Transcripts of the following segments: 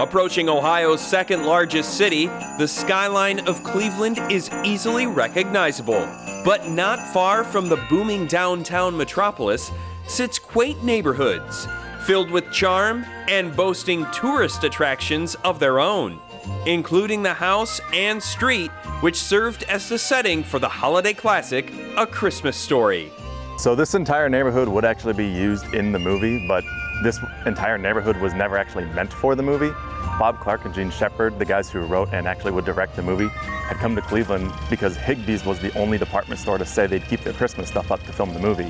Approaching Ohio's second largest city, the skyline of Cleveland is easily recognizable. But not far from the booming downtown metropolis sits quaint neighborhoods, filled with charm and boasting tourist attractions of their own, including the house and street which served as the setting for the holiday classic, A Christmas Story. So this entire neighborhood would actually be used in the movie, but this entire neighborhood was never actually meant for the movie. Bob Clark and Gene Shepard, the guys who wrote and actually would direct the movie, had come to Cleveland because Higbee's was the only department store to say they'd keep their Christmas stuff up to film the movie.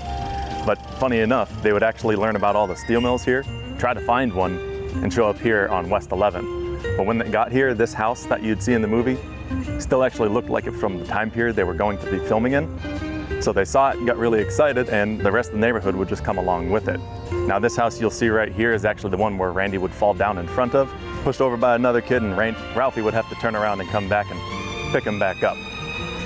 But funny enough, they would actually learn about all the steel mills here, try to find one, and show up here on West 11. But when they got here, this house that you'd see in the movie still actually looked like it from the time period they were going to be filming in. So they saw it and got really excited, and the rest of the neighborhood would just come along with it. Now this house you'll see right here is actually the one where Randy would fall down in front of, pushed over by another kid, and Ralphie would have to turn around and come back and pick him back up.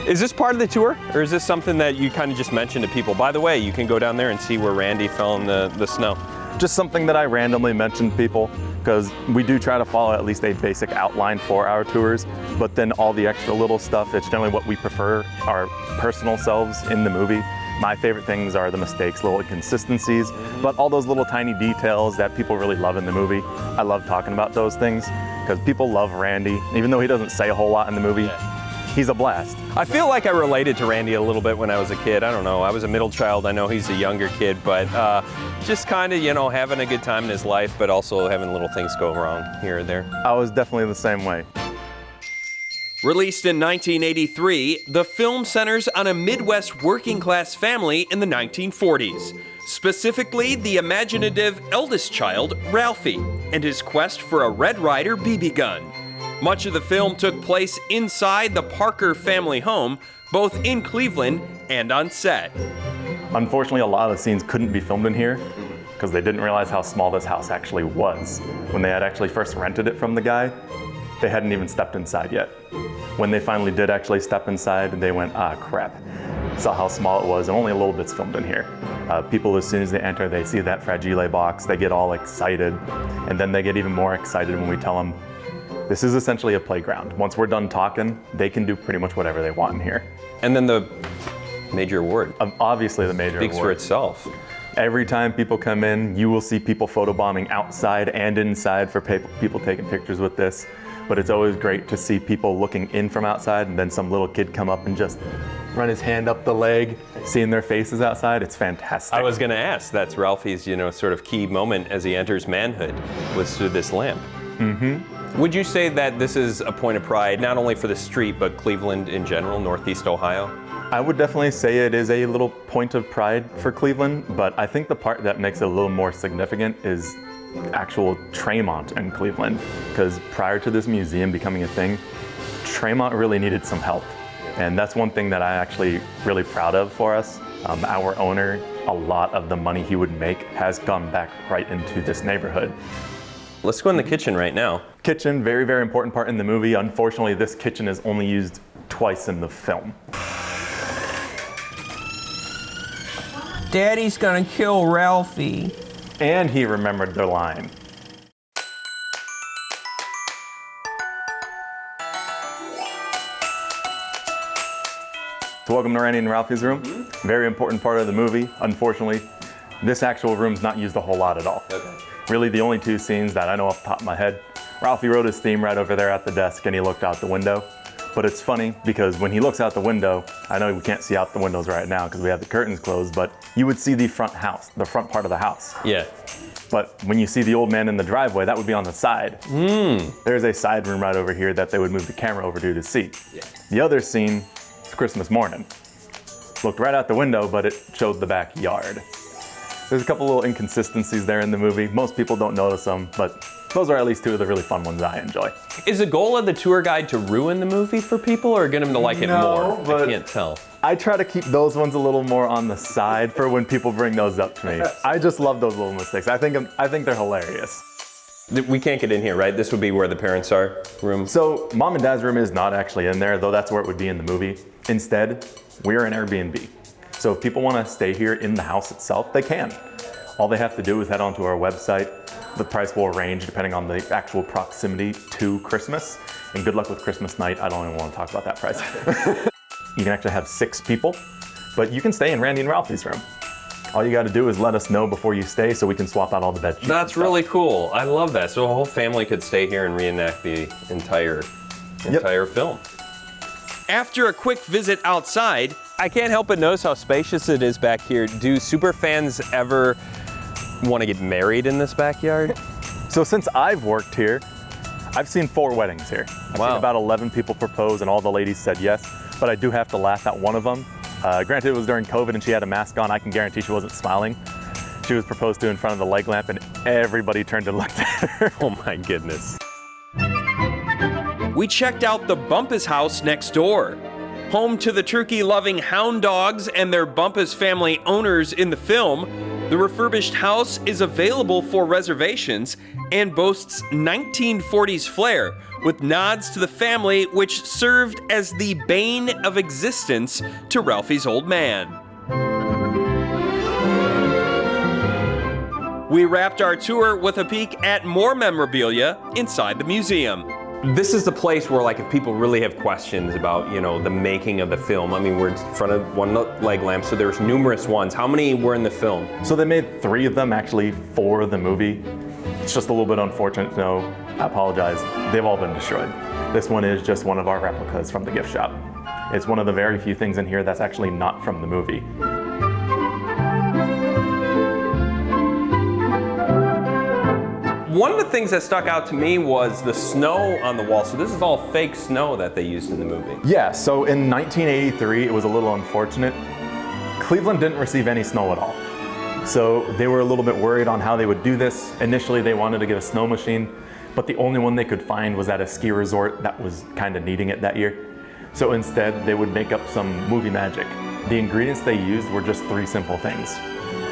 Is this part of the tour, or is this something that you kind of just mentioned to people? By the way, you can go down there and see where Randy fell in the snow. Just something that I randomly mentioned to people, because we do try to follow at least a basic outline for our tours, but then all the extra little stuff, it's generally what we prefer, our personal selves in the movie. My favorite things are the mistakes, little inconsistencies, but all those little tiny details that people really love in the movie. I love talking about those things, because people love Randy, even though he doesn't say a whole lot in the movie. He's a blast. I feel like I related to Randy a little bit when I was a kid. I don't know, I was a middle child. I know he's a younger kid, but just kind of, having a good time in his life, but also having little things go wrong here or there. I was definitely the same way. Released in 1983, the film centers on a Midwest working-class family in the 1940s, specifically the imaginative eldest child, Ralphie, and his quest for a Red Ryder BB gun. Much of the film took place inside the Parker family home, both in Cleveland and on set. Unfortunately, a lot of the scenes couldn't be filmed in here because they didn't realize how small this house actually was. When they had actually first rented it from the guy, they hadn't even stepped inside yet. When they finally did actually step inside, they went, ah, crap. Saw how small it was, and only a little bit's filmed in here. People, as soon as they enter, they see that Fragile box, they get all excited, and then they get even more excited when we tell them, this is essentially a playground. Once we're done talking, they can do pretty much whatever they want in here. And then the major award. Obviously the major award. Speaks for itself. Every time people come in, you will see people photobombing outside and inside for people taking pictures with this. But it's always great to see people looking in from outside and then some little kid come up and just run his hand up the leg, seeing their faces outside. It's fantastic. I was gonna ask, that's Ralphie's, sort of key moment as he enters manhood, was through this lamp. Mm-hmm. Would you say that this is a point of pride, not only for the street, but Cleveland in general, Northeast Ohio? I would definitely say it is a little point of pride for Cleveland, but I think the part that makes it a little more significant is actual Tremont in Cleveland. Because prior to this museum becoming a thing, Tremont really needed some help. And that's one thing that I'm actually really proud of for us. Our owner, a lot of the money he would make has gone back right into this neighborhood. Let's go in the kitchen right now. Kitchen, very, very important part in the movie. Unfortunately, this kitchen is only used twice in the film. Daddy's gonna kill Ralphie. And he remembered their line. So welcome to Randy and Ralphie's room. Very important part of the movie. Unfortunately, this actual room's not used a whole lot at all. Okay. Really the only two scenes that I know off the top of my head. Ralphie wrote his theme right over there at the desk and he looked out the window. But it's funny because when he looks out the window, I know we can't see out the windows right now because we have the curtains closed, but you would see the front house, the front part of the house. Yeah. But when you see the old man in the driveway, that would be on the side. There's a side room right over here that they would move the camera over to see. Yeah. The other scene is Christmas morning. Looked right out the window, but it showed the backyard. There's a couple little inconsistencies there in the movie. Most people don't notice them, but those are at least two of the really fun ones I enjoy. Is the goal of the tour guide to ruin the movie for people or get them to like it more? I can't tell. I try to keep those ones a little more on the side for when people bring those up to me. I just love those little mistakes. I think they're hilarious. We can't get in here, right? This would be where the parents are, room? So mom and dad's room is not actually in there, though that's where it would be in the movie. Instead, we're an Airbnb. So if people want to stay here in the house itself, they can. All they have to do is head onto our website. The price will range depending on the actual proximity to Christmas. And good luck with Christmas night. I don't even want to talk about that price. You can actually have 6 people, but you can stay in Randy and Ralphie's room. All you got to do is let us know before you stay so we can swap out all the bed sheets. That's really cool. I love that. So a whole family could stay here and reenact the entire film. After a quick visit outside, I can't help but notice how spacious it is back here. Do super fans ever want to get married in this backyard? So since I've worked here, I've seen 4 weddings here. I've seen about 11 people propose and all the ladies said yes, but I do have to laugh at one of them. Granted, it was during COVID and she had a mask on. I can guarantee she wasn't smiling. She was proposed to in front of the leg lamp and everybody turned and looked at her. Oh my goodness. We checked out the Bumpus house next door. Home to the turkey-loving hound dogs and their Bumpus family owners in the film, the refurbished house is available for reservations and boasts 1940s flair, with nods to the family which served as the bane of existence to Ralphie's old man. We wrapped our tour with a peek at more memorabilia inside the museum. This is the place where, like, if people really have questions about, you know, the making of the film, I mean, we're in front of one leg lamp, so there's numerous ones. How many were in the film? So they made 3 of them actually for the movie. It's just a little bit unfortunate to know. I apologize. They've all been destroyed. This one is just one of our replicas from the gift shop. It's one of the very few things in here that's actually not from the movie. One of the things that stuck out to me was the snow on the wall. So this is all fake snow that they used in the movie. Yeah, so in 1983, it was a little unfortunate. Cleveland didn't receive any snow at all. So they were a little bit worried on how they would do this. Initially, they wanted to get a snow machine, but the only one they could find was at a ski resort that was kind of needing it that year. So instead, they would make up some movie magic. The ingredients they used were just 3 simple things.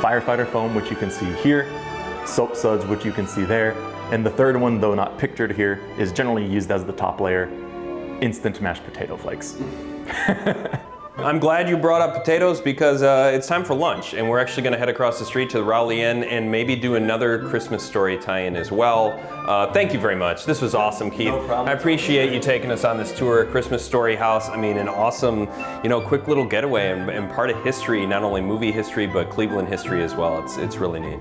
Firefighter foam, which you can see here, soap suds, which you can see there, and the third one, though not pictured here, is generally used as the top layer, instant mashed potato flakes. I'm glad you brought up potatoes because it's time for lunch, and we're actually going to head across the street to the Rowley Inn and maybe do another Christmas story tie-in as well. Thank you very much. This was awesome, Keith. No problem. I appreciate you taking us on this tour, Christmas Story House. I mean, an awesome, you know, quick little getaway and part of history, not only movie history, but Cleveland history as well. It's really neat.